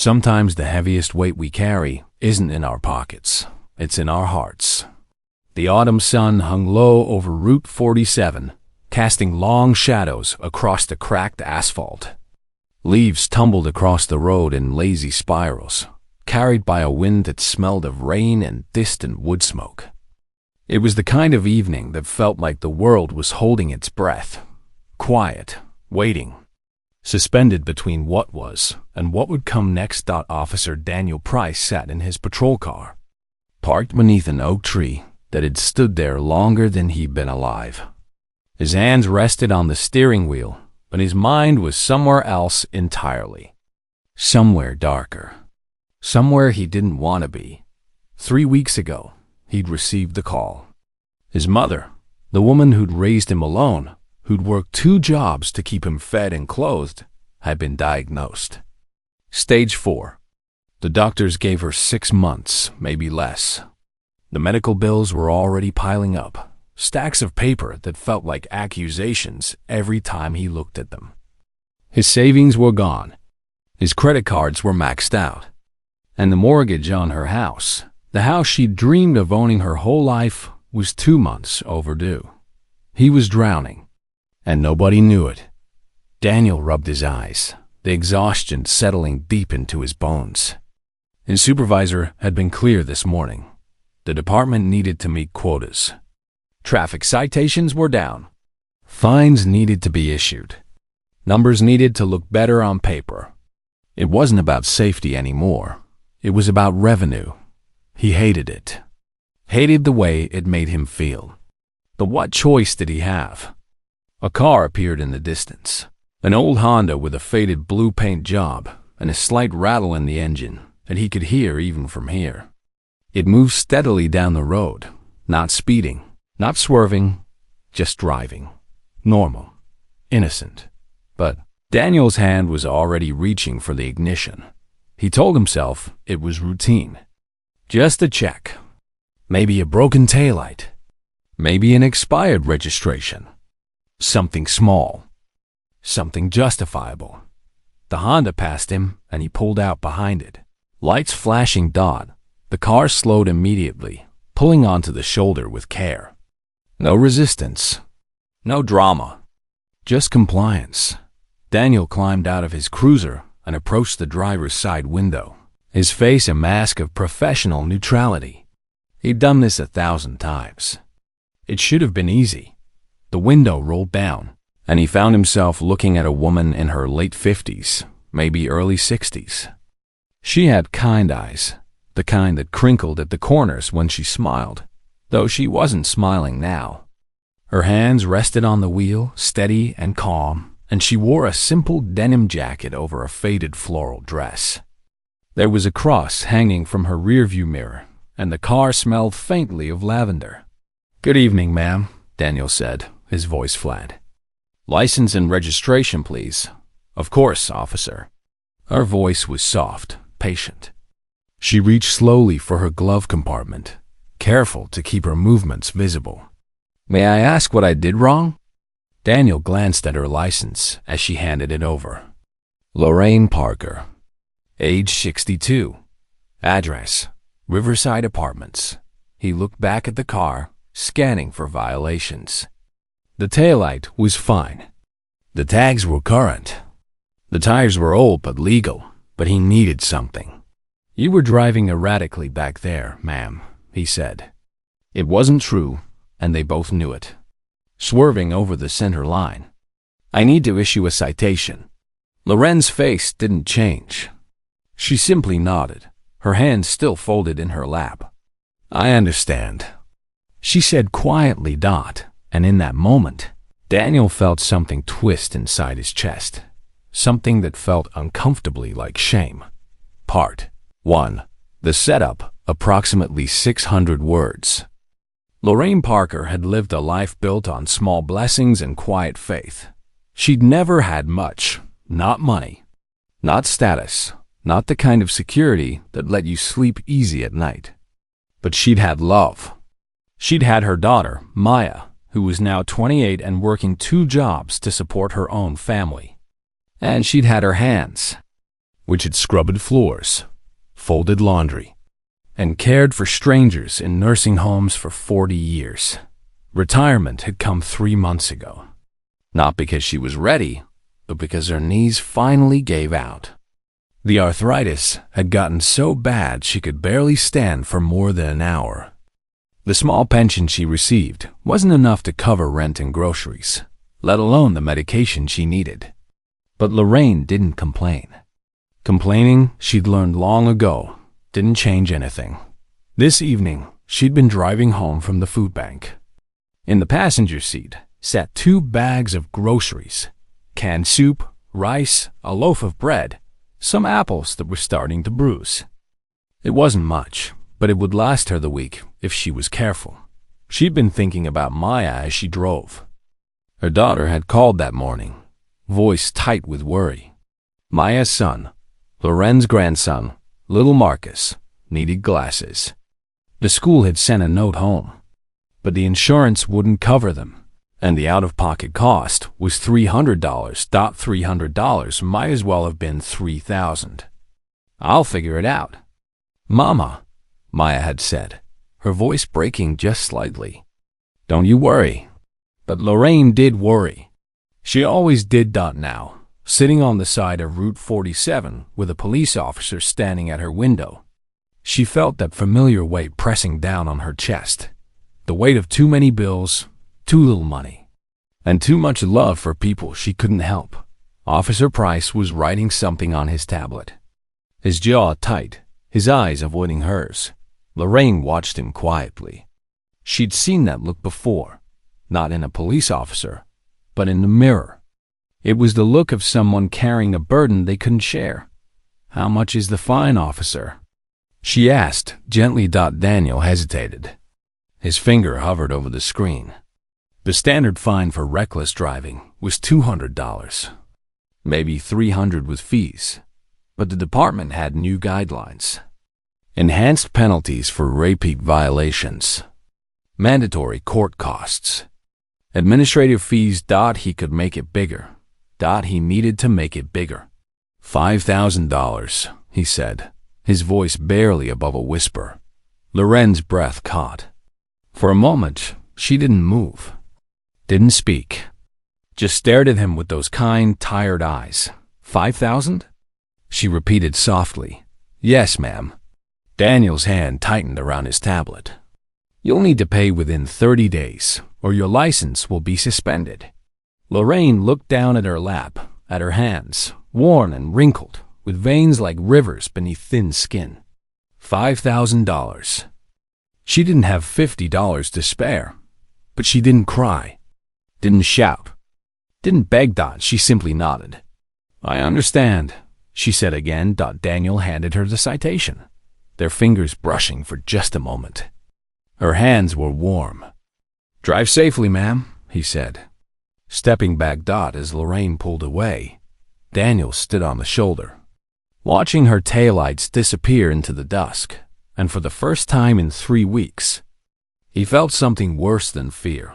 Sometimes the heaviest weight we carry isn't in our pockets, it's in our hearts. The autumn sun hung low over Route 47, casting long shadows across the cracked asphalt. Leaves tumbled across the road in lazy spirals, carried by a wind that smelled of rain and distant wood smoke. It was the kind of evening that felt like the world was holding its breath, quiet, waiting, suspended between what was and what would come next. Officer Daniel Price sat in his patrol car, parked beneath an oak tree that had stood there longer than he'd been alive. His hands rested on the steering wheel, but his mind was somewhere else entirely. Somewhere darker. Somewhere he didn't want to be. 3 weeks ago, he'd received the call. His mother, the woman who'd raised him alone, who'd worked 2 jobs to keep him fed and clothed, had been diagnosed. Stage 4. The doctors gave her 6 months, maybe less. The medical bills were already piling up, stacks of paper that felt like accusations every time he looked at them. His savings were gone. His credit cards were maxed out. And the mortgage on her house, the house she'd dreamed of owning her whole life, was 2 months overdue. He was drowning, and nobody knew it. Daniel rubbed his eyes, the exhaustion settling deep into his bones. His supervisor had been clear this morning. The department needed to meet quotas. Traffic citations were down. Fines needed to be issued. Numbers needed to look better on paper. It wasn't about safety anymore. It was about revenue. He hated it. Hated the way it made him feel. But what choice did he have? A car appeared in the distance. An old Honda with a faded blue paint job and a slight rattle in the engine that he could hear even from here. It moved steadily down the road, not speeding, not swerving, just driving. Normal. Innocent. But Daniel's hand was already reaching for the ignition. He told himself it was routine. Just a check. Maybe a broken taillight. Maybe an expired registration. Something small. Something justifiable. The Honda passed him, and he pulled out behind it. Lights flashing dot. The car slowed immediately, pulling onto the shoulder with care. No resistance. No drama. Just compliance. Daniel climbed out of his cruiser and approached the driver's side window, his face a mask of professional neutrality. He'd done this 1,000 times. It should have been easy. The window rolled down, and he found himself looking at a woman in her late 50s, maybe early 60s. She had kind eyes, the kind that crinkled at the corners when she smiled, though she wasn't smiling now. Her hands rested on the wheel, steady and calm, and she wore a simple denim jacket over a faded floral dress. There was a cross hanging from her rearview mirror, and the car smelled faintly of lavender. "Good evening, ma'am," Daniel said, his voice flat. "License and registration, please." "Of course, officer." Her voice was soft, patient. She reached slowly for her glove compartment, careful to keep her movements visible. "May I ask what I did wrong?" Daniel glanced at her license as she handed it over. Lorraine Parker. Age 62. Address: Riverside Apartments. He looked back at the car, scanning for violations. The taillight was fine. The tags were current. The tires were old but legal, but he needed something. "You were driving erratically back there, ma'am," he said. It wasn't true, and they both knew it. Swerving over the center line. "I need to issue a citation." Loren's face didn't change. She simply nodded, her hands still folded in her lap. "I understand," she said quietly. And in that moment, Daniel felt something twist inside his chest, something that felt uncomfortably like shame. Part 1. The setup, approximately 600 words. Lorraine Parker had lived a life built on small blessings and quiet faith. She'd never had much, not money, not status, not the kind of security that let you sleep easy at night. But she'd had love. She'd had her daughter, Maya, who was now 28 and working 2 jobs to support her own family. And she'd had her hands. which had scrubbed floors, folded laundry, and cared for strangers in nursing homes for 40 years. Retirement had come 3 months ago. Not because she was ready, but because her knees finally gave out. The arthritis had gotten so bad she could barely stand for more than an hour. The small pension she received wasn't enough to cover rent and groceries, let alone the medication she needed. But Lorraine didn't complain. Complaining, she'd learned long ago, didn't change anything. This evening, she'd been driving home from the food bank. In the passenger seat sat 2 bags of groceries, canned soup, rice, a loaf of bread, some apples that were starting to bruise. It wasn't much, but it would last her the week if she was careful. She'd been thinking about Maya as she drove. Her daughter had called that morning, voice tight with worry. Maya's son, Loren's grandson, little Marcus, needed glasses. The school had sent a note home, but the insurance wouldn't cover them, and the out-of-pocket cost was $300. $300 might as well have been $3,000. I'll figure it out. Mama, Maya had said, her voice breaking just slightly. Don't you worry. But Lorraine did worry. She always did now, sitting on the side of Route 47 with a police officer standing at her window. She felt that familiar weight pressing down on her chest, the weight of too many bills, too little money, and too much love for people she couldn't help. Officer Price was writing something on his tablet, his jaw tight, his eyes avoiding hers. Lorraine watched him quietly. She'd seen that look before, not in a police officer, but in the mirror. It was the look of someone carrying a burden they couldn't share. How much is the fine, officer? She asked gently. Daniel hesitated. His finger hovered over the screen. The standard fine for reckless driving was $200, maybe $300 with fees, but the department had new guidelines. Enhanced penalties for repeat violations, mandatory court costs, administrative fees. He could make it bigger. He needed to make it bigger. $5,000, he said, his voice barely above a whisper. Loren's breath caught. For a moment, she didn't move. Didn't speak, just stared at him with those kind, tired eyes. 5,000? She repeated softly. Yes, ma'am. Daniel's hand tightened around his tablet. You'll need to pay within 30 days, or your license will be suspended. Lorraine looked down at her lap, at her hands, worn and wrinkled, with veins like rivers beneath thin skin. $5,000. She didn't have $50 to spare, but she didn't cry. Didn't shout. Didn't beg. She simply nodded. I understand, she said again. Daniel handed her the citation, their fingers brushing for just a moment. Her hands were warm. Drive safely, ma'am, he said. Stepping back. As Lorraine pulled away, Daniel stood on the shoulder, watching her taillights disappear into the dusk, and for the first time in 3 weeks, he felt something worse than fear.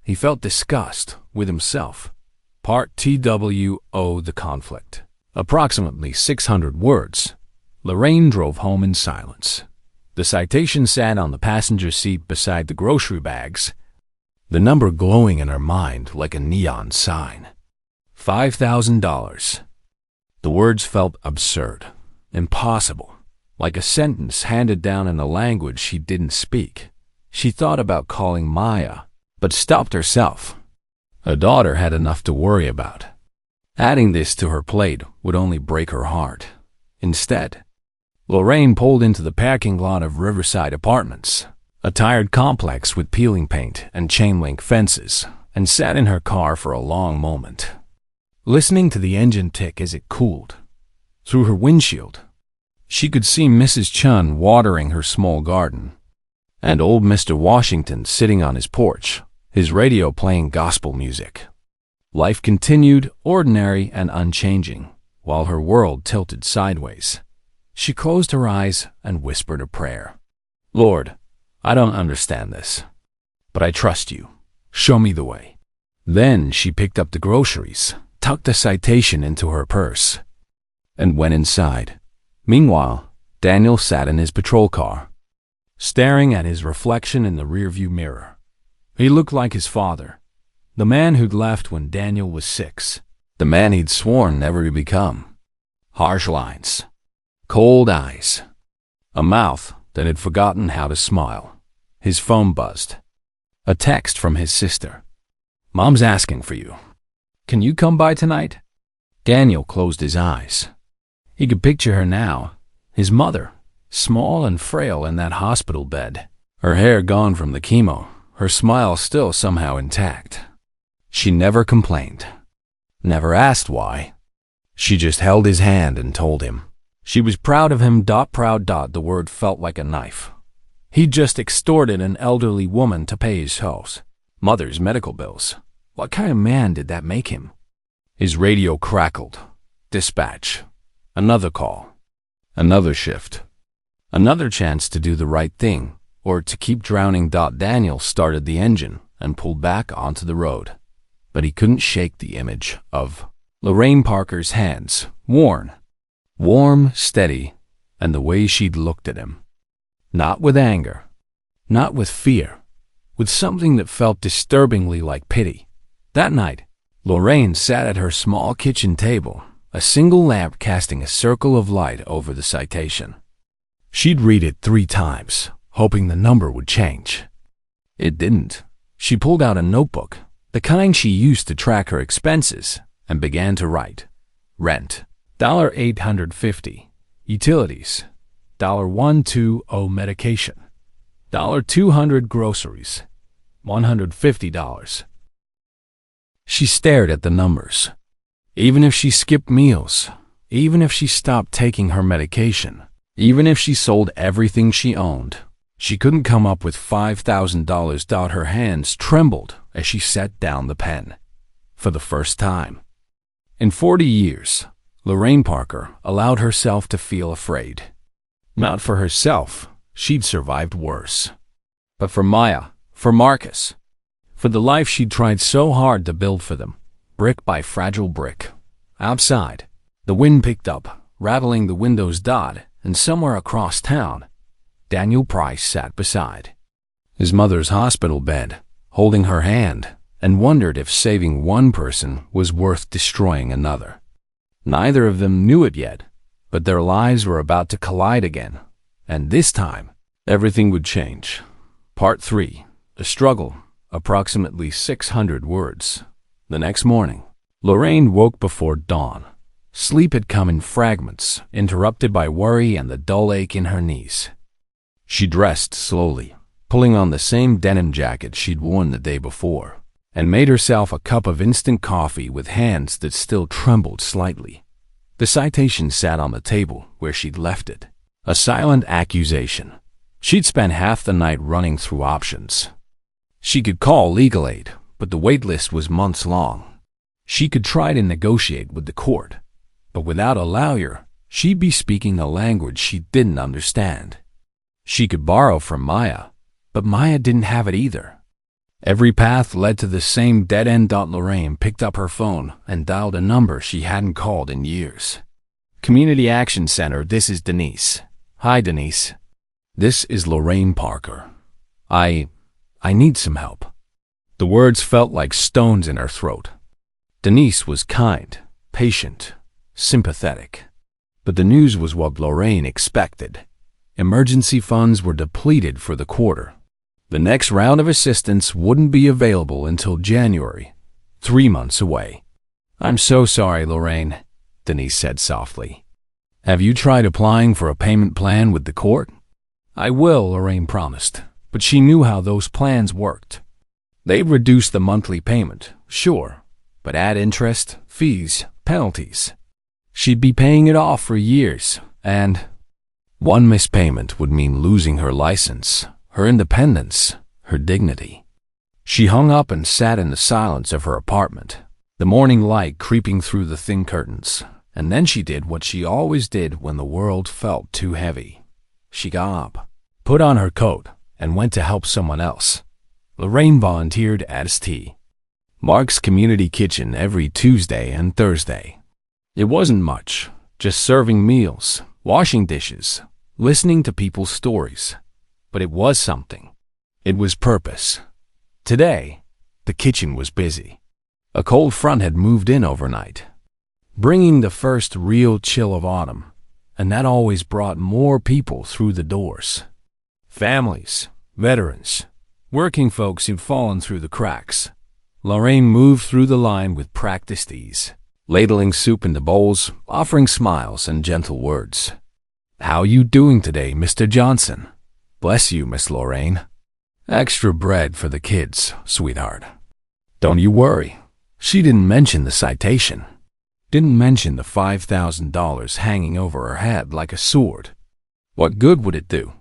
He felt disgust with himself. Part TWO, the conflict. Approximately 600 words. Lorraine drove home in silence. The citation sat on the passenger seat beside the grocery bags, the number glowing in her mind like a neon sign. $5,000. The words felt absurd, impossible, like a sentence handed down in a language she didn't speak. She thought about calling Maya, but stopped herself. Her daughter had enough to worry about. Adding this to her plate would only break her heart. Instead, Lorraine pulled into the parking lot of Riverside Apartments, a tired complex with peeling paint and chain-link fences, and sat in her car for a long moment, listening to the engine tick as it cooled. Through her windshield, she could see Mrs. Chun watering her small garden, and old Mr. Washington sitting on his porch, his radio playing gospel music. Life continued, ordinary and unchanging, while her world tilted sideways. She closed her eyes and whispered a prayer. Lord, I don't understand this, but I trust you. Show me the way. Then she picked up the groceries, tucked the citation into her purse. and went inside. Meanwhile, Daniel sat in his patrol car, staring at his reflection in the rearview mirror. He looked like his father, the man who'd left when Daniel was 6, the man he'd sworn never to become. Harsh lines, cold eyes, a mouth that had forgotten how to smile. His phone buzzed. A text from his sister. "Mom's asking for you. Can you come by tonight?" Daniel closed his eyes. He could picture her now, his mother, small and frail in that hospital bed, her hair gone from the chemo, her smile still somehow intact. She never complained, never asked why. She just held his hand and told him. She was proud of him. Proud. The word felt like a knife. He'd just extorted an elderly woman to pay his house, mother's medical bills. What kind of man did that make him? His radio crackled. Dispatch. Another call. Another shift. Another chance to do the right thing, or to keep drowning. Daniel started the engine and pulled back onto the road. But he couldn't shake the image of Lorraine Parker's hands, worn, warm, steady, and the way she'd looked at him. Not with anger, not with fear, with something that felt disturbingly like pity. That night, Lorraine sat at her small kitchen table, a single lamp casting a circle of light over the citation. She'd read it 3 times, hoping the number would change. It didn't. She pulled out a notebook, the kind she used to track her expenses, and began to write. Rent, $850. Utilities, $120 medication, $200 groceries, $150. She stared at the numbers. Even if she skipped meals, even if she stopped taking her medication, even if she sold everything she owned, she couldn't come up with $5,000. Her hands trembled as she set down the pen. For the first time in 40 years, Lorraine Parker allowed herself to feel afraid. Not for herself, she'd survived worse. But for Maya, for Marcus, for the life she'd tried so hard to build for them, brick by fragile brick. Outside, the wind picked up, rattling the windows. And somewhere across town, Daniel Price sat beside his mother's hospital bed, holding her hand, and wondered if saving one person was worth destroying another. Neither of them knew it yet, but their lives were about to collide again, and this time, everything would change. Part 3. A struggle, approximately 600 words. The next morning, Lorraine woke before dawn. Sleep had come in fragments, interrupted by worry and the dull ache in her knees. She dressed slowly, pulling on the same denim jacket she'd worn the day before, and made herself a cup of instant coffee with hands that still trembled slightly. The citation sat on the table where she'd left it, a silent accusation. She'd spent half the night running through options. She could call legal aid, but the wait list was months long. She could try to negotiate with the court, but without a lawyer, she'd be speaking a language she didn't understand. She could borrow from Maya, but Maya didn't have it either. Every path led to the same dead end. Lorraine picked up her phone and dialed a number she hadn't called in years. Community Action Center, this is Denise. Hi, Denise. This is Lorraine Parker. I need some help. The words felt like stones in her throat. Denise was kind, patient, sympathetic. But the news was what Lorraine expected. Emergency funds were depleted for the quarter. The next round of assistance wouldn't be available until January, 3 months away. I'm so sorry, Lorraine, Denise said softly. Have you tried applying for a payment plan with the court? I will, Lorraine promised, but she knew how those plans worked. They'd reduce the monthly payment, sure, but add interest, fees, penalties. She'd be paying it off for years, and one missed payment would mean losing her license, her independence, her dignity. She hung up and sat in the silence of her apartment, the morning light creeping through the thin curtains, and then she did what she always did when the world felt too heavy. She got up, put on her coat, and went to help someone else. Lorraine volunteered as tea. Mark's community kitchen every Tuesday and Thursday. It wasn't much, just serving meals, washing dishes, listening to people's stories. But it was something. It was purpose. Today, the kitchen was busy. A cold front had moved in overnight, bringing the first real chill of autumn, and that always brought more people through the doors. Families, veterans, working folks who'd fallen through the cracks. Lorraine moved through the line with practiced ease, ladling soup into bowls, offering smiles and gentle words. "How you doing today, Mr. Johnson?" "Bless you, Miss Lorraine." "Extra bread for the kids, sweetheart." "Don't you worry." She didn't mention the citation. Didn't mention the $5,000 hanging over her head like a sword. What good would it do?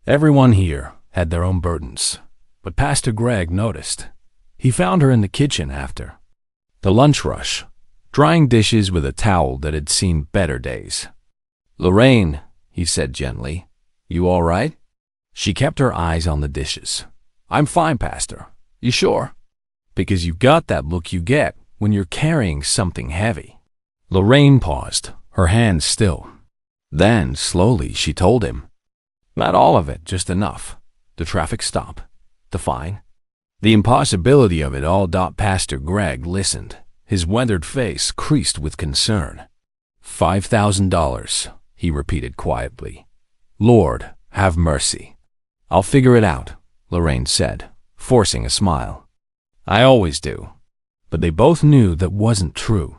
Everyone here had their own burdens, but Pastor Greg noticed. He found her in the kitchen after the lunch rush, drying dishes with a towel that had seen better days. "Lorraine," he said gently, "you all right?" She kept her eyes on the dishes. "I'm fine, Pastor. You sure?" "Because you got that look you get when you're carrying something heavy." Lorraine paused, her hands still. Then, slowly, she told him. Not all of it, just enough. The traffic stop, the fine, the impossibility of it all. Pastor Greg listened, his weathered face creased with concern. $5,000, he repeated quietly. "Lord, have mercy." "I'll figure it out," Lorraine said, forcing a smile. "I always do." But they both knew that wasn't true.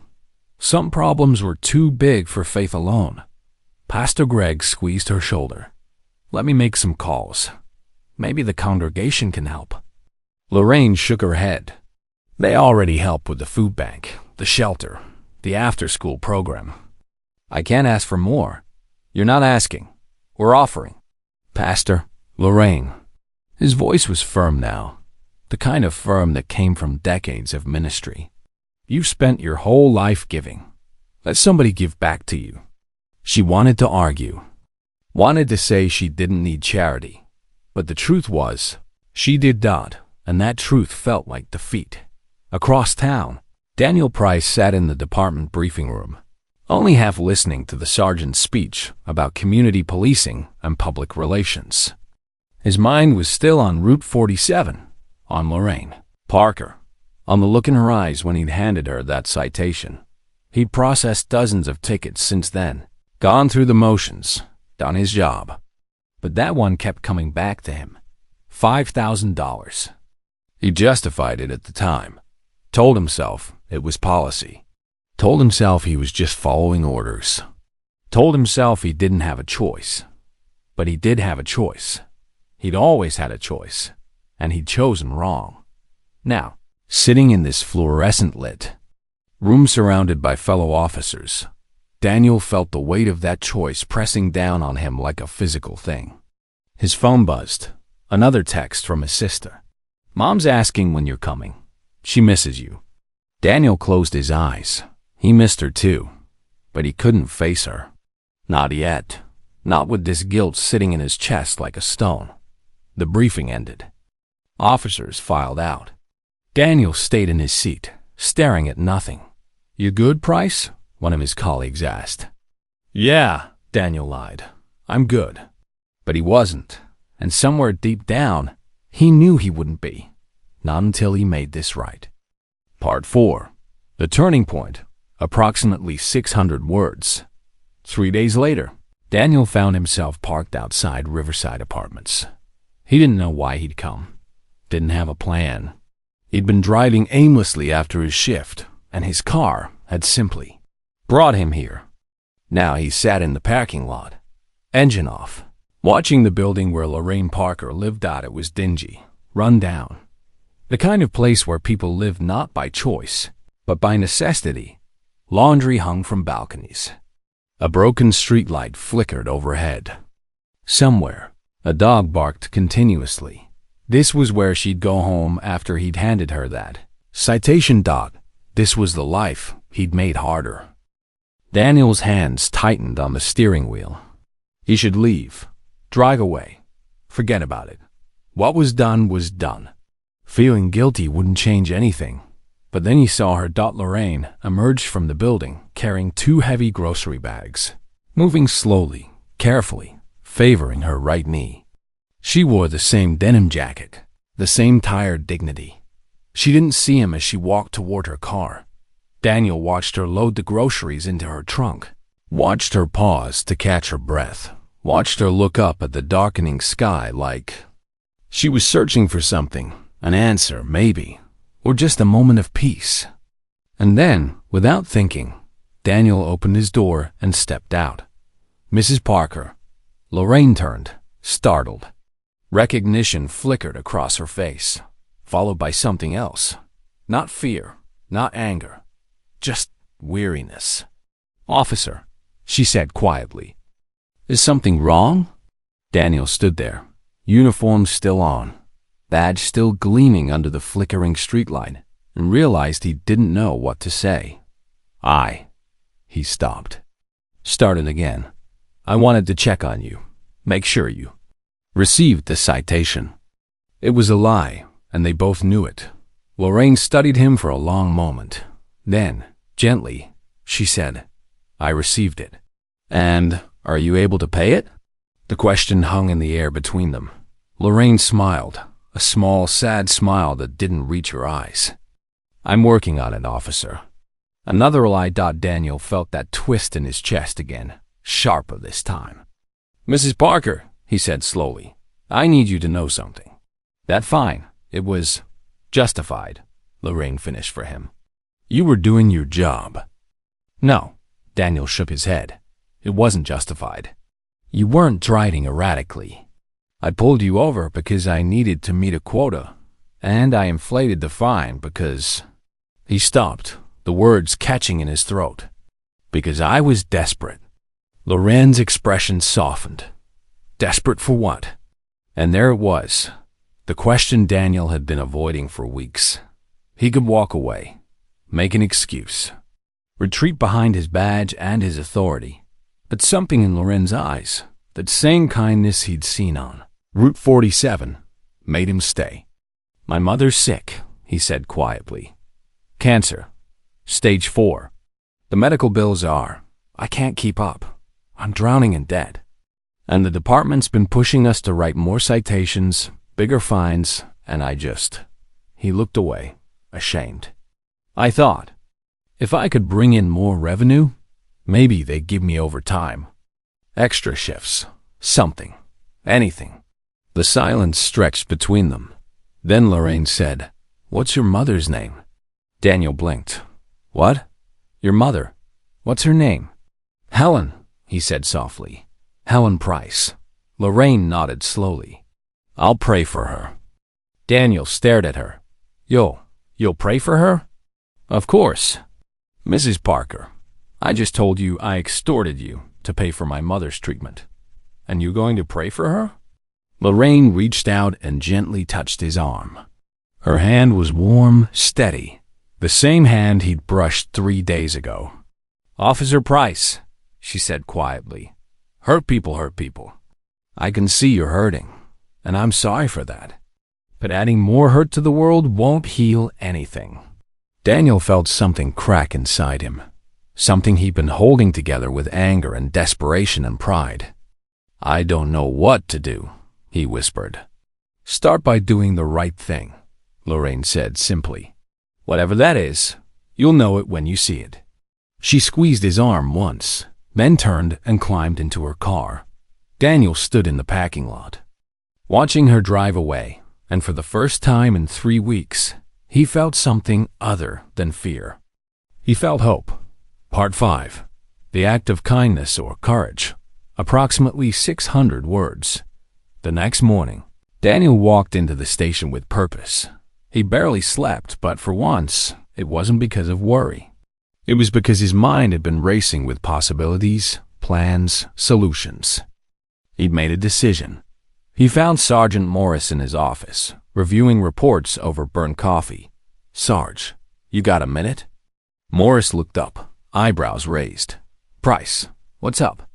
Some problems were too big for faith alone. Pastor Greg squeezed her shoulder. "Let me make some calls. Maybe the congregation can help." Lorraine shook her head. "They already help with the food bank, the shelter, the after-school program. I can't ask for more." "You're not asking. We're offering." "Pastor, Lorraine." His voice was firm now, the kind of firm that came from decades of ministry. "You've spent your whole life giving. Let somebody give back to you." She wanted to argue, wanted to say she didn't need charity, but the truth was, she did not, and that truth felt like defeat. Across town, Daniel Price sat in the department briefing room, only half listening to the sergeant's speech about community policing and public relations. His mind was still on Route 47, on Lorraine Parker, on the look in her eyes when he'd handed her that citation. He'd processed dozens of tickets since then, gone through the motions, done his job. But that one kept coming back to him. $5,000. He justified it at the time. Told himself it was policy. Told himself he was just following orders. Told himself he didn't have a choice. But he did have a choice. He'd always had a choice, and he'd chosen wrong. Now, sitting in this fluorescent-lit room surrounded by fellow officers, Daniel felt the weight of that choice pressing down on him like a physical thing. His phone buzzed. Another text from his sister. "Mom's asking when you're coming. She misses you." Daniel closed his eyes. He missed her too, but he couldn't face her. Not yet. Not with this guilt sitting in his chest like a stone. The briefing ended. Officers filed out. Daniel stayed in his seat, staring at nothing. "You good, Price?" one of his colleagues asked. "Yeah," Daniel lied. "I'm good." But he wasn't, and somewhere deep down, he knew he wouldn't be. Not until he made this right. Part 4. The turning point. Approximately 600 words. 3 days later, Daniel found himself parked outside Riverside Apartments. He didn't know why he'd come. Didn't have a plan. He'd been driving aimlessly after his shift, and his car had simply brought him here. Now he sat in the parking lot, engine off, watching the building where Lorraine Parker lived out. It was dingy, run down. The kind of place where people live not by choice, but by necessity. Laundry hung from balconies. A broken streetlight flickered overhead. Somewhere, a dog barked continuously. This was where she'd go home after he'd handed her that citation. This was the life he'd made harder. Daniel's hands tightened on the steering wheel. He should leave, drive away, forget about it. What was done was done. Feeling guilty wouldn't change anything. But then he saw her. Lorraine emerged from the building carrying 2 heavy grocery bags, moving slowly, carefully, favoring her right knee. She wore the same denim jacket, the same tired dignity. She didn't see him as she walked toward her car. Daniel watched her load the groceries into her trunk, watched her pause to catch her breath, watched her look up at the darkening sky like she was searching for something, an answer, maybe, or just a moment of peace. And then, without thinking, Daniel opened his door and stepped out. Mrs. Parker. Lorraine turned, startled. Recognition flickered across her face, followed by something else. Not fear, not anger, just weariness. "Officer," she said quietly. "Is something wrong?" Daniel stood there, uniform still on, badge still gleaming under the flickering streetlight, and realized he didn't know what to say. He stopped. Started again. "I wanted to check on you, make sure you received the citation." It was a lie, and they both knew it. Lorraine studied him for a long moment. Then, gently, she said, "I received it." "And are you able to pay it?" The question hung in the air between them. Lorraine smiled, a small, sad smile that didn't reach her eyes. "I'm working on it, officer." Another lie. Daniel felt that twist in his chest again, sharper this time. "Mrs. Parker," he said slowly, "I need you to know something." "That fine. It was justified," Lorraine finished for him. "You were doing your job." "No," Daniel shook his head. "It wasn't justified. You weren't driving erratically. I pulled you over because I needed to meet a quota, and I inflated the fine because—" He stopped, the words catching in his throat. "Because I was desperate." Lorraine's expression softened. Desperate for what? And there it was, the question Daniel had been avoiding for weeks. He could walk away, make an excuse, retreat behind his badge and his authority. But something in Lorraine's eyes, that same kindness he'd seen on Route 47, made him stay. "My mother's sick," he said quietly. "Cancer. Stage 4. The medical bills are, I can't keep up. I'm drowning in debt. And the department's been pushing us to write more citations, bigger fines, and He looked away, ashamed. "I thought, if I could bring in more revenue, maybe they'd give me overtime. Extra shifts, something, anything." The silence stretched between them. Then Lorraine said, "What's your mother's name?" Daniel blinked. "What? Your mother? What's her name?" "Helen," he said softly. "Helen Price." Lorraine nodded slowly. "I'll pray for her." Daniel stared at her. You'll pray for her?" "Of course." "Mrs. Parker, I just told you I extorted you to pay for my mother's treatment. And you going to pray for her?" Lorraine reached out and gently touched his arm. Her hand was warm, steady, the same hand he'd brushed 3 days ago. "Officer Price," she said quietly, hurt people. I can see you're hurting, and I'm sorry for that. But adding more hurt to the world won't heal anything." Daniel felt something crack inside him, something he'd been holding together with anger and desperation and pride. "I don't know what to do," he whispered. "Start by doing the right thing," Lorraine said simply. "Whatever that is, you'll know it when you see it." She squeezed his arm once, then turned and climbed into her car. Daniel stood in the parking lot, watching her drive away, and for the first time in 3 weeks, he felt something other than fear. He felt hope. Part 5. The act of kindness or courage. Approximately 600 words. The next morning, Daniel walked into the station with purpose. He barely slept, but for once, it wasn't because of worry. It was because his mind had been racing with possibilities, plans, solutions. He'd made a decision. He found Sergeant Morris in his office, reviewing reports over burnt coffee. "Sarge, you got a minute?" Morris looked up, eyebrows raised. "Price, what's up?"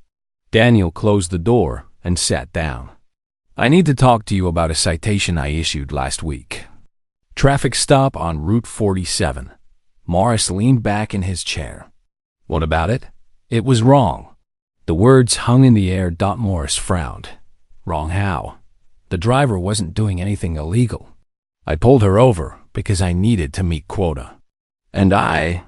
Daniel closed the door and sat down. "I need to talk to you about a citation I issued last week. Traffic stop on Route 47. Morris leaned back in his chair. What about it? It was wrong. The words hung in the air. Morris frowned. Wrong how? The driver wasn't doing anything illegal. I pulled her over because I needed to meet quota. And I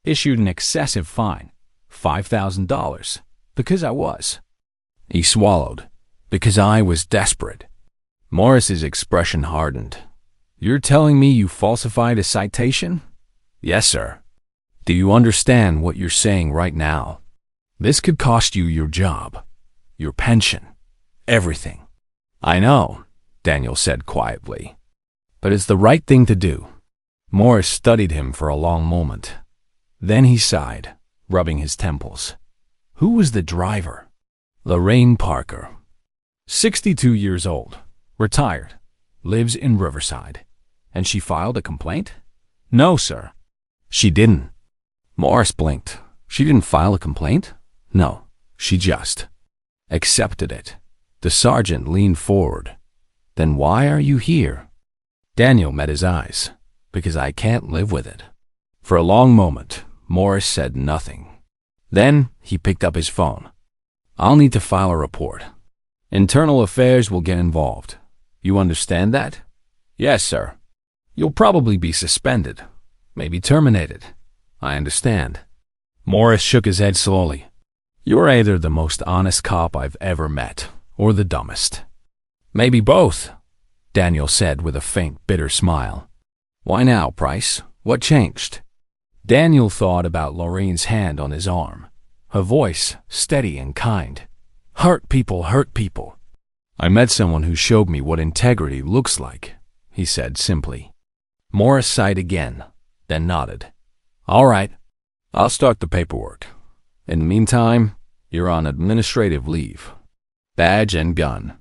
issued an excessive fine, $5,000, because I was. He swallowed, because I was desperate. Morris's expression hardened. You're telling me you falsified a citation? Yes, sir. Do you understand what you're saying right now? This could cost you your job, your pension, everything. I know, Daniel said quietly. But it's the right thing to do. Morris studied him for a long moment. Then he sighed, rubbing his temples. Who was the driver? Lorraine Parker. 62 years old, retired, lives in Riverside. And she filed a complaint? No, sir. She didn't. Morris blinked. She didn't file a complaint? No, she just accepted it. The sergeant leaned forward. Then why are you here? Daniel met his eyes. Because I can't live with it. For a long moment, Morris said nothing. Then he picked up his phone. I'll need to file a report. Internal affairs will get involved. You understand that? Yes, sir. You'll probably be suspended, maybe terminated. I understand. Morris shook his head slowly. You're either the most honest cop I've ever met, or the dumbest. Maybe both, Daniel said with a faint, bitter smile. Why now, Price? What changed? Daniel thought about Lorraine's hand on his arm, her voice steady and kind. Hurt people. I met someone who showed me what integrity looks like, he said simply. Morris sighed again, then nodded. All right, I'll start the paperwork. In the meantime, you're on administrative leave. Badge and gun.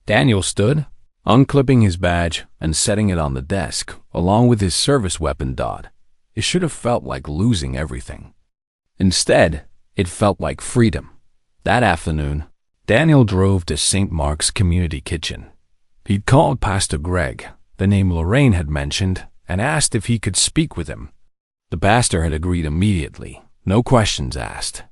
Daniel stood, unclipping his badge and setting it on the desk, along with his service weapon. It should have felt like losing everything. Instead, it felt like freedom. That afternoon, Daniel drove to St. Mark's Community Kitchen. He'd called Pastor Greg, the name Lorraine had mentioned, and asked if he could speak with him. The pastor had agreed immediately, no questions asked.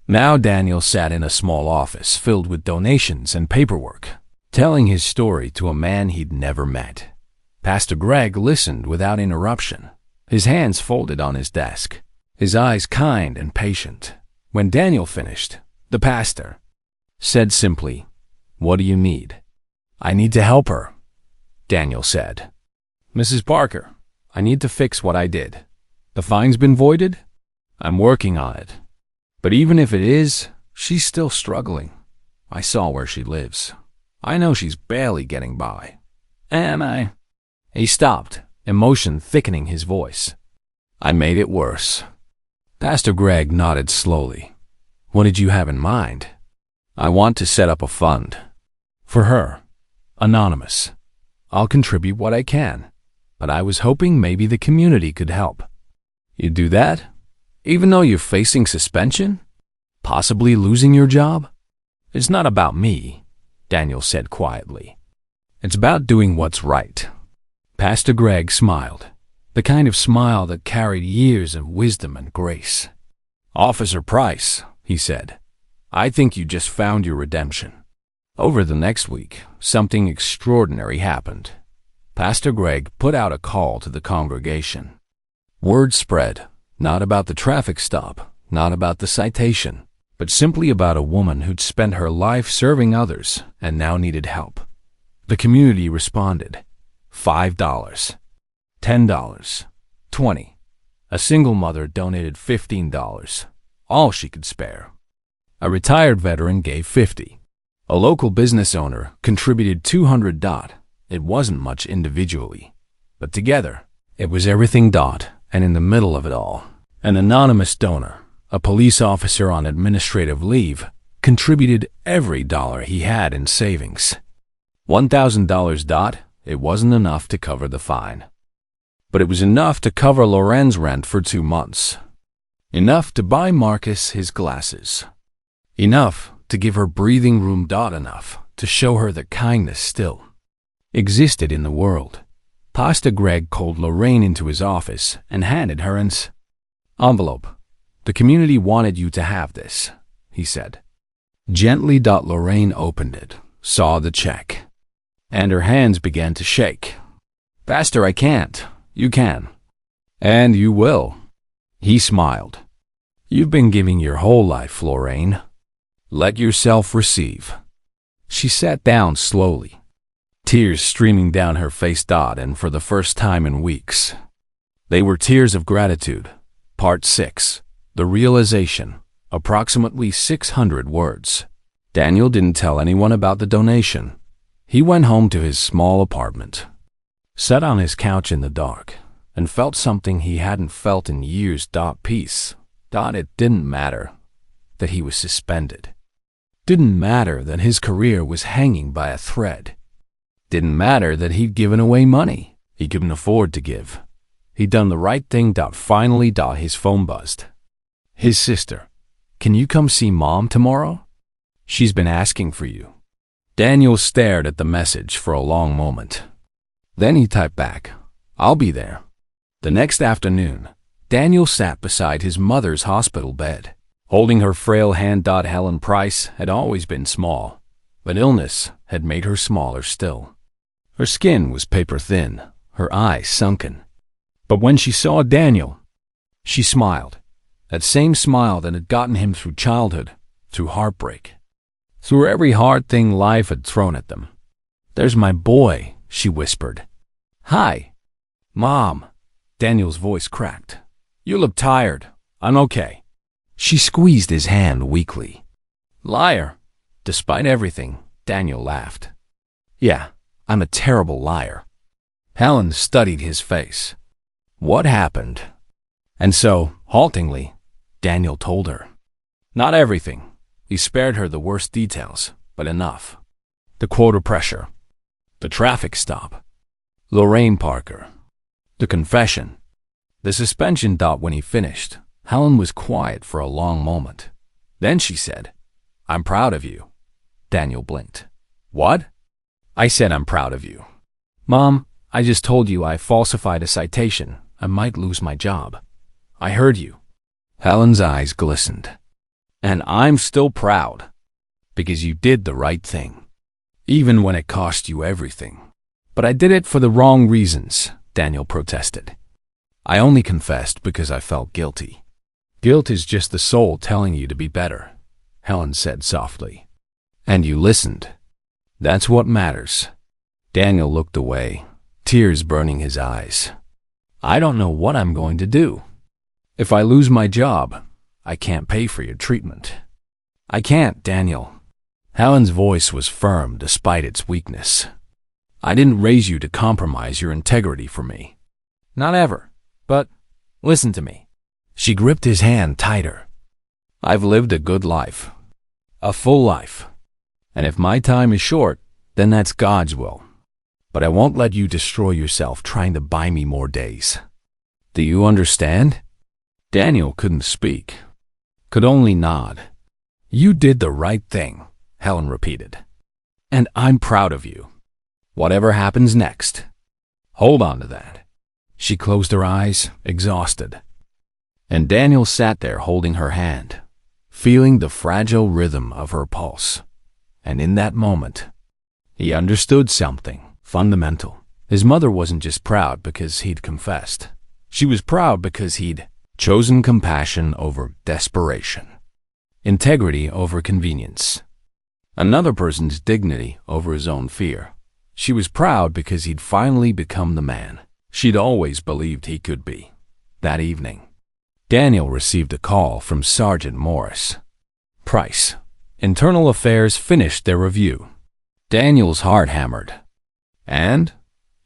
Now Daniel sat in a small office filled with donations and paperwork, telling his story to a man he'd never met. Pastor Greg listened without interruption, his hands folded on his desk, his eyes kind and patient. When Daniel finished, the pastor said simply, "What do you need?" "I need to help her," Daniel said. "Mrs. Parker, I need to fix what I did. The fine's been voided? I'm working on it. But even if it is, she's still struggling. I saw where she lives. I know she's barely getting by. Am I?" He stopped, emotion thickening his voice. "I made it worse." Pastor Greg nodded slowly. "What did you have in mind?" "I want to set up a fund. For her. Anonymous. I'll contribute what I can. But I was hoping maybe the community could help." "You do that? Even though you're facing suspension? Possibly losing your job?" "It's not about me," Daniel said quietly. "It's about doing what's right." Pastor Greg smiled, the kind of smile that carried years of wisdom and grace. "Officer Price," he said, "I think you just found your redemption." Over the next week, something extraordinary happened. Pastor Greg put out a call to the congregation. Word spread, not about the traffic stop, not about the citation, but simply about a woman who'd spent her life serving others and now needed help. The community responded. $5, $10, $20. A single mother donated $15, all she could spare. A retired veteran gave $50. A local business owner contributed $200. It wasn't much individually, but together, it was everything. And in the middle of it all, an anonymous donor, a police officer on administrative leave, contributed every dollar he had in savings. $1,000. It wasn't enough to cover the fine. But it was enough to cover Loren's rent for 2 months. Enough to buy Marcus his glasses. Enough to give her breathing room. Enough to show her that kindness still existed in the world. Pasta Greg called Lorraine into his office and handed her an envelope. "The community wanted you to have this," he said. Gently, Lorraine opened it, saw the check, and her hands began to shake. "Pastor, I can't. You can. And you will." He smiled. "You've been giving your whole life, Lorraine. Let yourself receive." She sat down slowly, tears streaming down her face. And for the first time in weeks, they were tears of gratitude. Part 6. The realization. Approximately 600 words. Daniel didn't tell anyone about the donation. He went home to his small apartment, sat on his couch in the dark, and felt something he hadn't felt in years. Peace. It didn't matter that he was suspended. Didn't matter that his career was hanging by a thread. Didn't matter that he'd given away money he couldn't afford to give. He'd done the right thing. Finally, his phone buzzed. His sister. "Can you come see Mom tomorrow? She's been asking for you." Daniel stared at the message for a long moment. Then he typed back, "I'll be there." The next afternoon, Daniel sat beside his mother's hospital bed, holding her frail hand. Helen Price had always been small, but illness had made her smaller still. Her skin was paper thin, her eyes sunken. But when she saw Daniel, she smiled. That same smile that had gotten him through childhood, through heartbreak, through every hard thing life had thrown at them. "There's my boy," she whispered. "Hi." "Mom." Daniel's voice cracked. "You look tired." "I'm okay." She squeezed his hand weakly. "Liar." Despite everything, Daniel laughed. "Yeah, I'm a terrible liar." Helen studied his face. "What happened?" And so, haltingly, Daniel told her. Not everything. He spared her the worst details, but enough. The quota pressure. The traffic stop. Lorraine Parker. The confession. The suspension. When he finished, Helen was quiet for a long moment. Then she said, "I'm proud of you." Daniel blinked. "What?" "I said I'm proud of you." "Mom, I just told you I falsified a citation. I might lose my job." "I heard you." Helen's eyes glistened. "And I'm still proud. Because you did the right thing. Even when it cost you everything." "But I did it for the wrong reasons," Daniel protested. "I only confessed because I felt guilty." "Guilt is just the soul telling you to be better," Helen said softly. "And you listened. That's what matters." Daniel looked away, tears burning his eyes. "I don't know what I'm going to do. If I lose my job, I can't pay for your treatment." "I can't, Daniel." Helen's voice was firm despite its weakness. "I didn't raise you to compromise your integrity for me. Not ever. But listen to me." She gripped his hand tighter. "I've lived a good life. A full life. And if my time is short, then that's God's will. But I won't let you destroy yourself trying to buy me more days. Do you understand?" Daniel couldn't speak, could only nod. "You did the right thing," Helen repeated. "And I'm proud of you. Whatever happens next, hold on to that." She closed her eyes, exhausted. And Daniel sat there holding her hand, feeling the fragile rhythm of her pulse. And in that moment, he understood something fundamental. His mother wasn't just proud because he'd confessed. She was proud because he'd chosen compassion over desperation, integrity over convenience, another person's dignity over his own fear. She was proud because he'd finally become the man she'd always believed he could be. That evening, Daniel received a call from Sergeant Morris. Price. Internal Affairs finished their review. Daniel's heart hammered. "And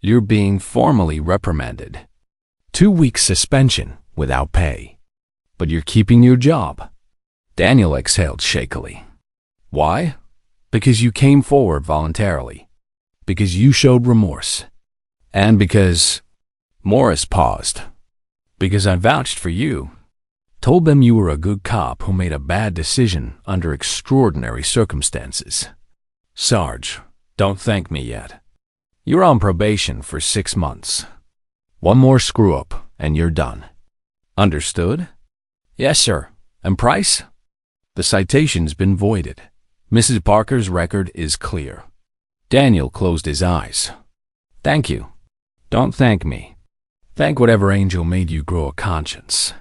you're being formally reprimanded. 2 weeks suspension without pay. But you're keeping your job." Daniel exhaled shakily. "Why?" "Because you came forward voluntarily. Because you showed remorse. And because—" Morris paused. "Because I vouched for you. Told them you were a good cop who made a bad decision under extraordinary circumstances." "Sarge, don't thank me yet." You're on probation for 6 months. One more screw-up, and you're done. Understood? Yes, sir. And price? The citation's been voided. Mrs. Parker's record is clear. Daniel closed his eyes. Thank you. Don't thank me. Thank whatever angel made you grow a conscience.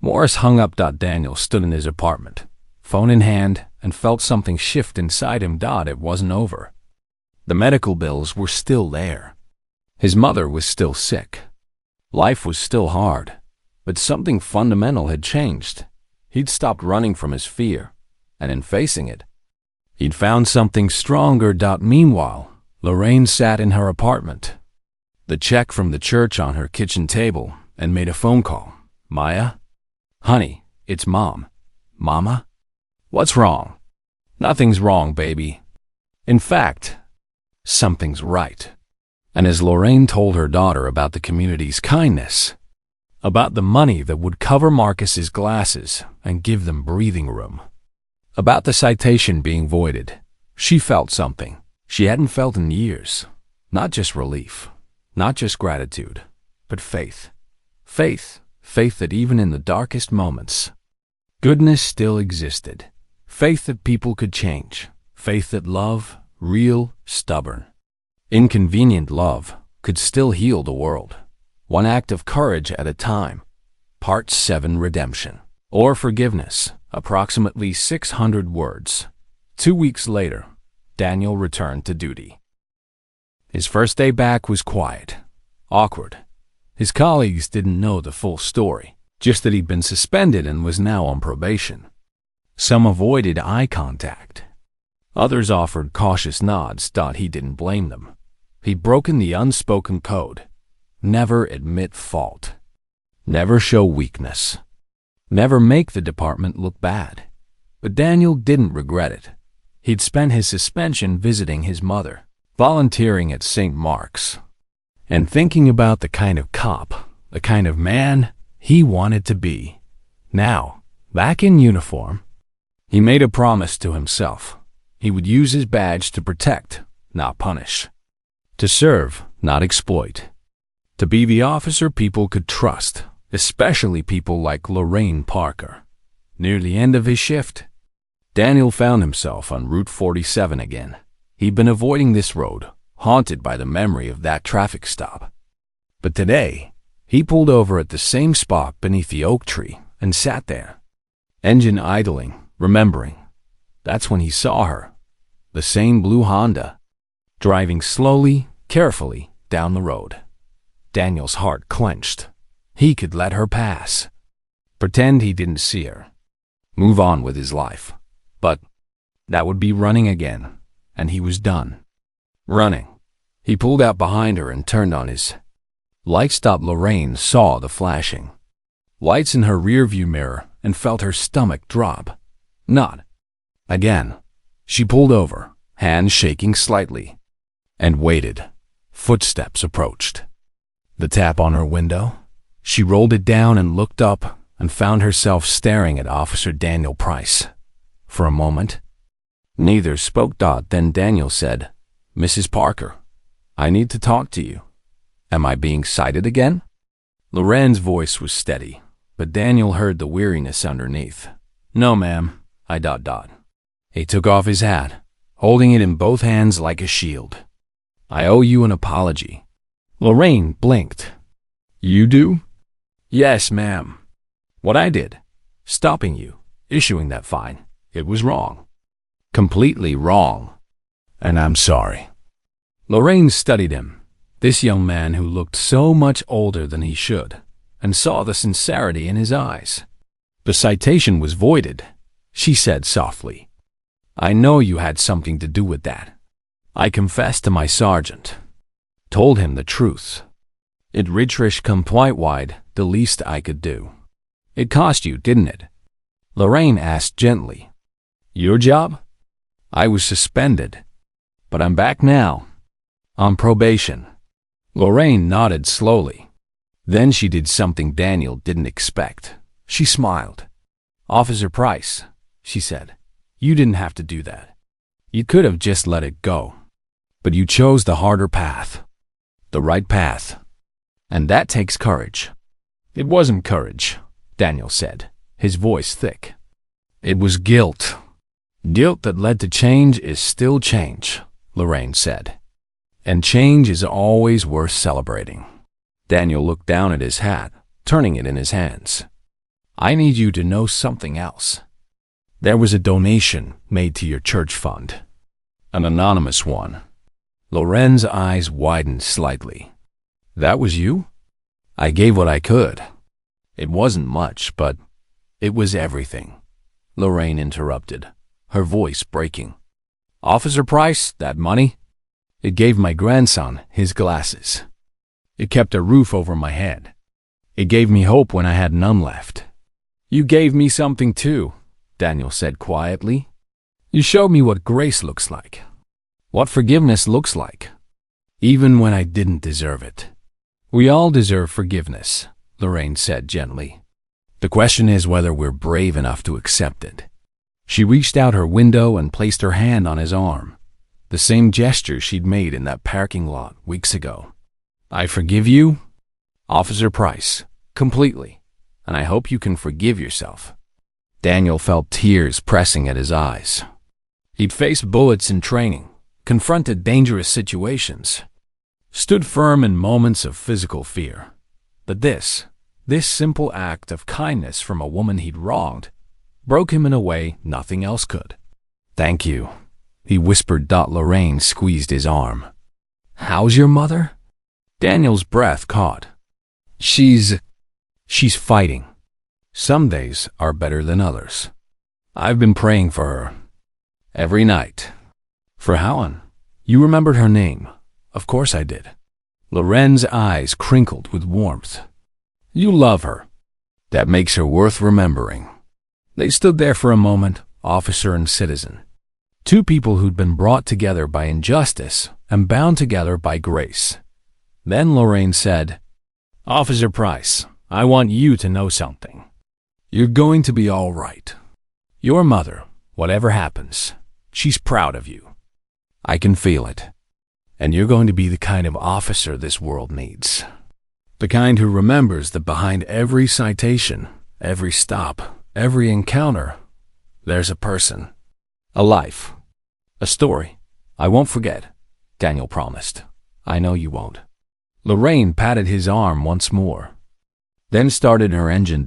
Morris hung up. Daniel stood in his apartment, phone in hand, and felt something shift inside him. It wasn't over. The medical bills were still there. His mother was still sick. Life was still hard, but something fundamental had changed. He'd stopped running from his fear, and in facing it, he'd found something stronger. Meanwhile, Lorraine sat in her apartment, the check from the church on her kitchen table, and made a phone call. Maya? Honey, it's Mom. Mama? What's wrong? Nothing's wrong, baby. In fact, something's right. And as Lorraine told her daughter about the community's kindness, about the money that would cover Marcus's glasses and give them breathing room, about the citation being voided, she felt something she hadn't felt in years. Not just relief, not just gratitude, but faith. Faith that even in the darkest moments, goodness still existed. Faith that people could change. Faith that love, real, stubborn, inconvenient love, could still heal the world. One act of courage at a time. Part 7, Redemption. Or Forgiveness. Approximately 600 words. 2 weeks later, Daniel returned to duty. His first day back was quiet, awkward. His colleagues didn't know the full story, just that he'd been suspended and was now on probation. Some avoided eye contact. Others offered cautious nods. He didn't blame them. He'd broken the unspoken code. Never admit fault. Never show weakness. Never make the department look bad. But Daniel didn't regret it. He'd spent his suspension visiting his mother, volunteering at St. Mark's, and thinking about the kind of cop, the kind of man he wanted to be. Now, back in uniform, he made a promise to himself. He would use his badge to protect, not punish. To serve, not exploit. To be the officer people could trust, especially people like Lorraine Parker. Near the end of his shift, Daniel found himself on Route 47 again. He'd been avoiding this road, haunted by the memory of that traffic stop. But today, he pulled over at the same spot beneath the oak tree and sat there, engine idling, remembering. That's when he saw her, the same blue Honda, driving slowly, carefully down the road. Daniel's heart clenched. He could let her pass, pretend he didn't see her, move on with his life. But that would be running again, and he was done. Running. He pulled out behind her and turned on his lights. Lorraine saw the flashing lights in her rearview mirror and felt her stomach drop. Not again. She pulled over, hands shaking slightly, and waited. Footsteps approached. The tap on her window. She rolled it down and looked up and found herself staring at Officer Daniel Price. For a moment, neither spoke. Then Daniel said, Mrs. Parker, I need to talk to you. Am I being cited again? Lorraine's voice was steady, but Daniel heard the weariness underneath. No, ma'am, I ... He took off his hat, holding it in both hands like a shield. I owe you an apology. Lorraine blinked. You do? Yes, ma'am. What I did, stopping you, issuing that fine, it was wrong. Completely wrong. And I'm sorry. Lorraine studied him, this young man who looked so much older than he should, and saw the sincerity in his eyes. The citation was voided, she said softly. I know you had something to do with that. I confessed to my sergeant. Told him the truth. It Ritrish quite wide, the least I could do. It cost you, didn't it? Lorraine asked gently. Your job? I was suspended, but I'm back now. On probation. Lorraine nodded slowly. Then she did something Daniel didn't expect. She smiled. Officer Price, she said, you didn't have to do that. You could have just let it go. But you chose the harder path. The right path. And that takes courage. It wasn't courage, Daniel said, his voice thick. It was guilt. Guilt that led to change is still change, Lorraine said. And change is always worth celebrating. Daniel looked down at his hat, turning it in his hands. I need you to know something else. There was a donation made to your church fund. An anonymous one. Lorraine's eyes widened slightly. That was you? I gave what I could. It wasn't much, but it was everything. Lorraine interrupted, her voice breaking. Officer Price, that money? It gave my grandson his glasses. It kept a roof over my head. It gave me hope when I had none left. You gave me something too, Daniel said quietly. You showed me what grace looks like, what forgiveness looks like, even when I didn't deserve it. We all deserve forgiveness, Lorraine said gently. The question is whether we're brave enough to accept it. She reached out her window and placed her hand on his arm, the same gesture she'd made in that parking lot weeks ago. I forgive you, Officer Price, completely, and I hope you can forgive yourself. Daniel felt tears pressing at his eyes. He'd faced bullets in training, confronted dangerous situations, stood firm in moments of physical fear. But this simple act of kindness from a woman he'd wronged, broke him in a way nothing else could. Thank you, he whispered. Lorraine squeezed his arm. How's your mother? Daniel's breath caught. She's fighting. Some days are better than others. I've been praying for her. Every night. For Helen. You remembered her name. Of course I did. Lorraine's eyes crinkled with warmth. You love her. That makes her worth remembering. They stood there for a moment, officer and citizen. Two people who'd been brought together by injustice and bound together by grace. Then Lorraine said, Officer Price, I want you to know something. You're going to be all right. Your mother, whatever happens, she's proud of you. I can feel it. And you're going to be the kind of officer this world needs. The kind who remembers that behind every citation, every stop, every encounter, there's a person, a life, a story. I won't forget, Daniel promised. I know you won't. Lorraine patted his arm once more, then started her engine.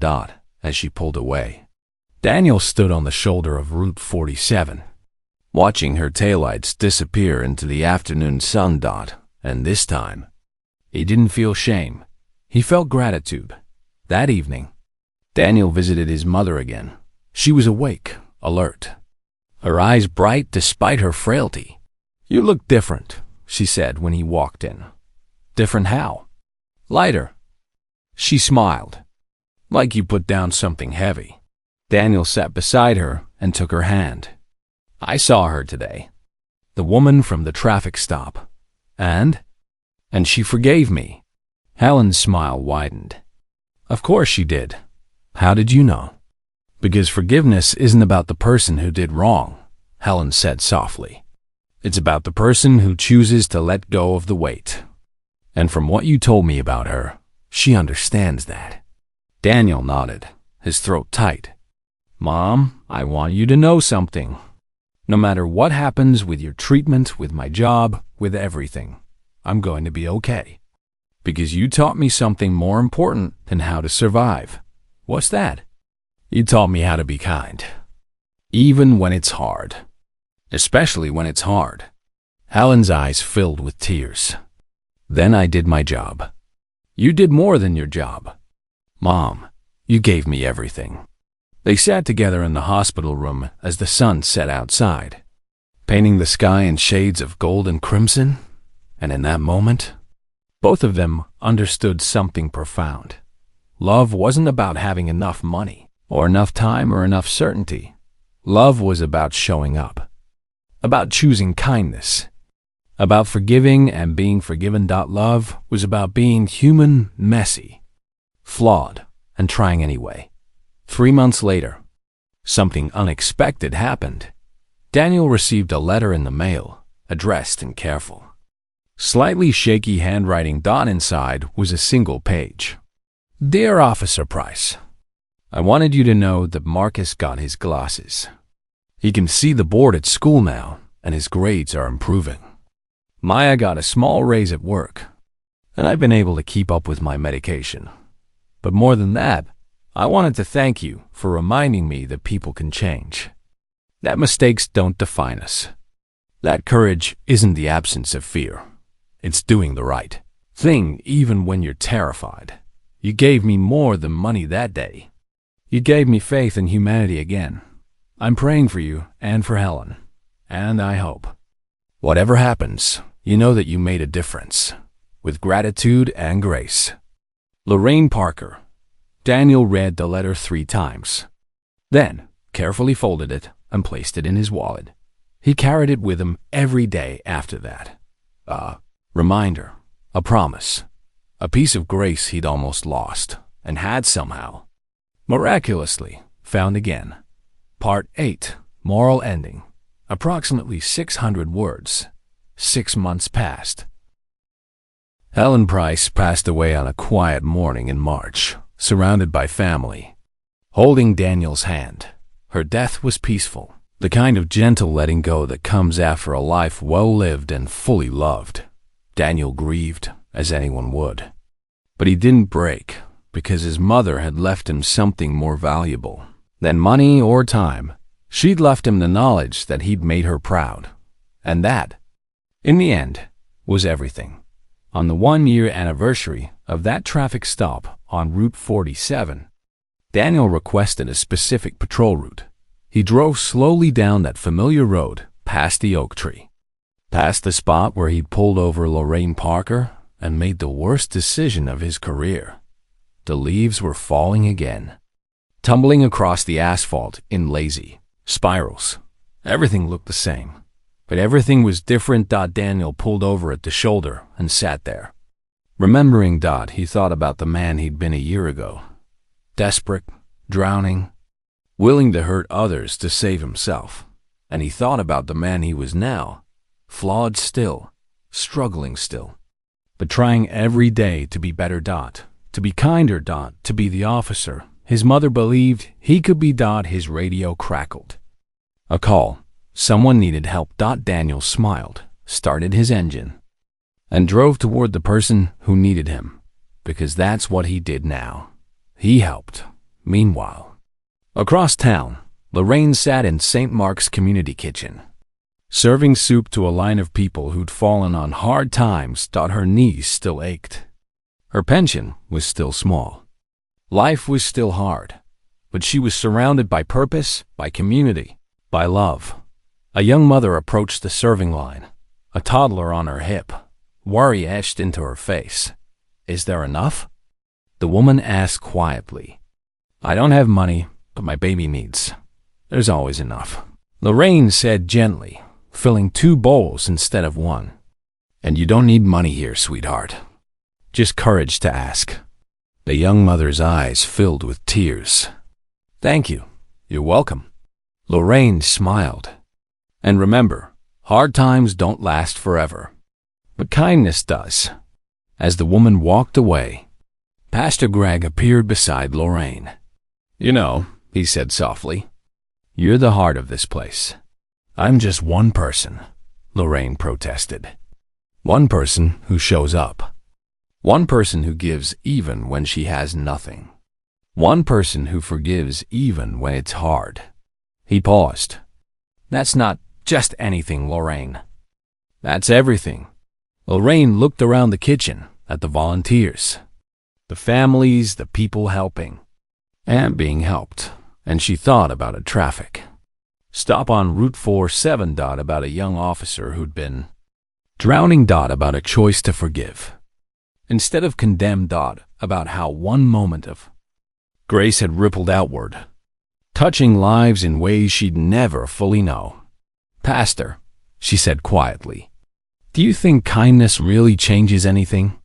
As she pulled away. Daniel stood on the shoulder of Route 47, watching her taillights disappear into the afternoon sun. And this time, he didn't feel shame. He felt gratitude. That evening, Daniel visited his mother again. She was awake, alert, her eyes bright despite her frailty. You look different, she said when he walked in. Different how? Lighter. She smiled. Like you put down something heavy. Daniel sat beside her and took her hand. I saw her today. The woman from the traffic stop. And she forgave me. Helen's smile widened. Of course she did. How did you know? Because forgiveness isn't about the person who did wrong, Helen said softly. It's about the person who chooses to let go of the weight. And from what you told me about her, she understands that. Daniel nodded, his throat tight. Mom, I want you to know something. No matter what happens with your treatment, with my job, with everything, I'm going to be okay. Because you taught me something more important than how to survive. What's that? You taught me how to be kind. Even when it's hard. Especially when it's hard. Helen's eyes filled with tears. Then I did my job. You did more than your job. Mom, you gave me everything. They sat together in the hospital room as the sun set outside, painting the sky in shades of gold and crimson, and in that moment, both of them understood something profound. Love wasn't about having enough money, or enough time, or enough certainty. Love was about showing up, about choosing kindness, about forgiving and being forgiven. Love was about being human, messy, flawed, and trying anyway. 3 months later, something unexpected happened. Daniel received a letter in the mail, addressed and careful. Slightly shaky handwriting. Inside was a single page. Dear Officer Price, I wanted you to know that Marcus got his glasses. He can see the board at school now, and his grades are improving. Maya got a small raise at work, and I've been able to keep up with my medication. But more than that, I wanted to thank you for reminding me that people can change. That mistakes don't define us. That courage isn't the absence of fear. It's doing the right thing even when you're terrified. You gave me more than money that day. You gave me faith in humanity again. I'm praying for you and for Helen, and I hope, whatever happens, you know that you made a difference. With gratitude and grace. Lorraine Parker. Daniel read the letter 3 times. Then, carefully folded it and placed it in his wallet. He carried it with him every day after that. A reminder, a promise, a piece of grace he'd almost lost and had somehow, miraculously, found again. Part 8, Moral Ending. Approximately 600 words. 6 months passed. Helen Price passed away on a quiet morning in March, surrounded by family, holding Daniel's hand. Her death was peaceful, the kind of gentle letting go that comes after a life well lived and fully loved. Daniel grieved, as anyone would. But he didn't break, because his mother had left him something more valuable than money or time. She'd left him the knowledge that he'd made her proud. And that, in the end, was everything. On the 1-year anniversary of that traffic stop on Route 47, Daniel requested a specific patrol route. He drove slowly down that familiar road, past the oak tree, past the spot where he'd pulled over Lorraine Parker and made the worst decision of his career. The leaves were falling again, tumbling across the asphalt in lazy spirals. Everything looked the same. But everything was different. Daniel pulled over at the shoulder and sat there. Remembering he thought about the man he'd been a year ago. Desperate, drowning, willing to hurt others to save himself. And he thought about the man he was now, flawed still, struggling still, but trying every day to be better. To be kinder. To be the officer his mother believed he could be. His radio crackled. A call. Someone needed help. Daniel smiled, started his engine, and drove toward the person who needed him, because that's what he did now. He helped. Meanwhile, across town, Lorraine sat in St. Mark's community kitchen, serving soup to a line of people who'd fallen on hard times. Her knees still ached. Her pension was still small. Life was still hard, but she was surrounded by purpose, by community, by love. A young mother approached the serving line, a toddler on her hip, worry etched into her face. Is there enough? The woman asked quietly. I don't have money, but my baby needs. There's always enough. Lorraine said gently, filling 2 bowls instead of 1. And you don't need money here, sweetheart. Just courage to ask. The young mother's eyes filled with tears. Thank you. You're welcome. Lorraine smiled. And remember, hard times don't last forever, but kindness does. As the woman walked away, Pastor Greg appeared beside Lorraine. You know, he said softly, you're the heart of this place. I'm just one person, Lorraine protested. One person who shows up. One person who gives even when she has nothing. One person who forgives even when it's hard. He paused. That's not just anything, Lorraine. That's everything. Lorraine looked around the kitchen at the volunteers, the families, the people helping, and being helped, and she thought about a traffic stop on Route 47. About a young officer who'd been drowning. About a choice to forgive instead of condemn. About how one moment of grace had rippled outward, touching lives in ways she'd never fully know. Pastor, she said quietly, do you think kindness really changes anything?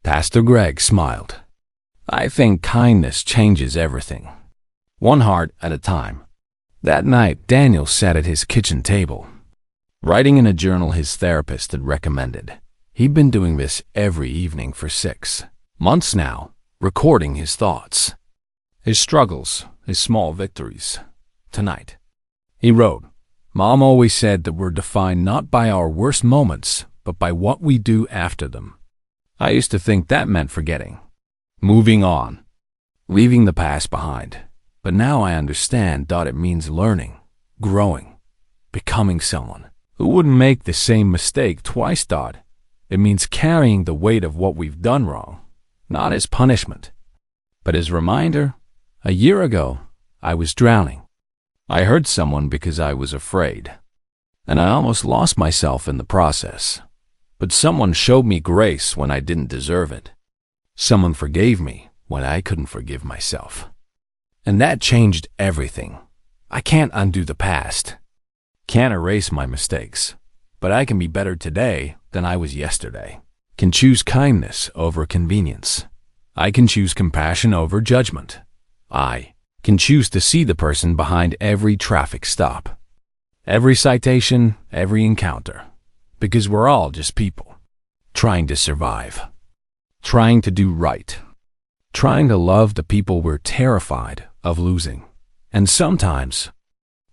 Pastor Greg smiled. I think kindness changes everything. One heart at a time. That night, Daniel sat at his kitchen table, writing in a journal his therapist had recommended. He'd been doing this every evening for 6 months now, recording his thoughts, his struggles, his small victories. Tonight, he wrote, "Mom always said that we're defined not by our worst moments, but by what we do after them. I used to think that meant forgetting, moving on, leaving the past behind. But now I understand that it means learning, growing, becoming someone who wouldn't make the same mistake twice. It means carrying the weight of what we've done wrong, not as punishment, but as reminder. A year ago, I was drowning. I hurt someone because I was afraid, and I almost lost myself in the process. But someone showed me grace when I didn't deserve it. Someone forgave me when I couldn't forgive myself. And that changed everything. I can't undo the past, can't erase my mistakes, but I can be better today than I was yesterday. Can choose kindness over convenience. I can choose compassion over judgment. I can choose to see the person behind every traffic stop, every citation, every encounter, because we're all just people, trying to survive, trying to do right, trying to love the people we're terrified of losing. And sometimes,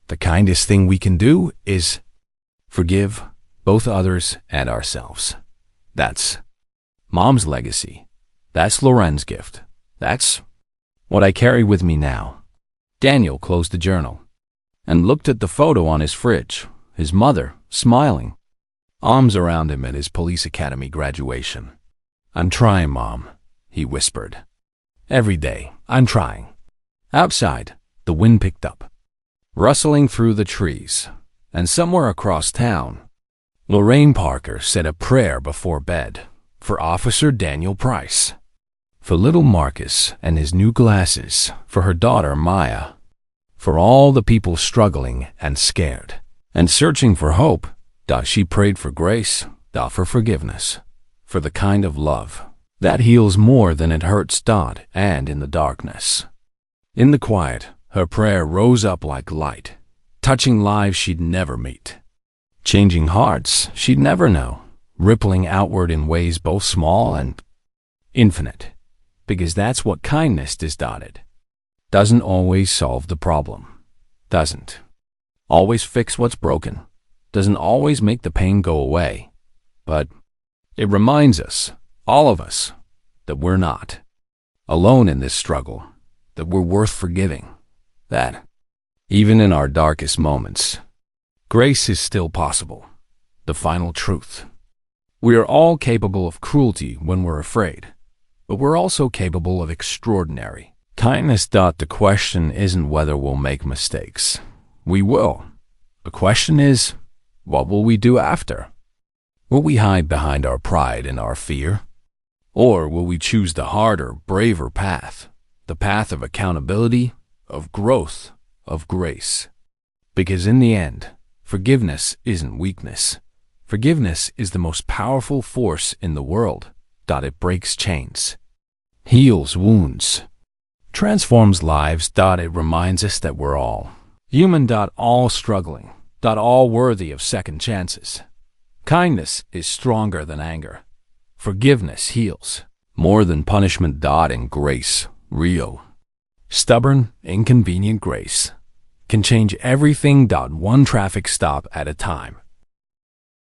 the kindest thing we can do is forgive both others and ourselves. That's Mom's legacy. That's Loren's gift. That's what I carry with me now." Daniel closed the journal and looked at the photo on his fridge, his mother smiling, arms around him at his police academy graduation. "I'm trying, Mom," he whispered. "Every day, I'm trying." Outside, the wind picked up, rustling through the trees, and somewhere across town, Lorraine Parker said a prayer before bed for Officer Daniel Price, for little Marcus and his new glasses, for her daughter Maya, for all the people struggling and scared and searching for hope. She prayed for grace, for forgiveness, for the kind of love that heals more than it hurts. And in the darkness, in the quiet, her prayer rose up like light, touching lives she'd never meet, changing hearts she'd never know, rippling outward in ways both small and infinite. Because that's what kindness does. It doesn't always solve the problem, doesn't always fix what's broken, doesn't always make the pain go away, but it reminds us, all of us, that we're not alone in this struggle, that we're worth forgiving, that even in our darkest moments, grace is still possible. The final truth. We are all capable of cruelty when we're afraid, but we're also capable of extraordinary kindness. The question isn't whether we'll make mistakes. We will. The question is, what will we do after? Will we hide behind our pride and our fear? Or will we choose the harder, braver path, the path of accountability, of growth, of grace? Because in the end, forgiveness isn't weakness. Forgiveness is the most powerful force in the world. It breaks chains, heals wounds, transforms lives. It reminds us that we're all human. All struggling. All worthy of second chances. Kindness is stronger than anger. Forgiveness heals more than punishment. And grace, real, stubborn, inconvenient grace, can change everything. One traffic stop at a time.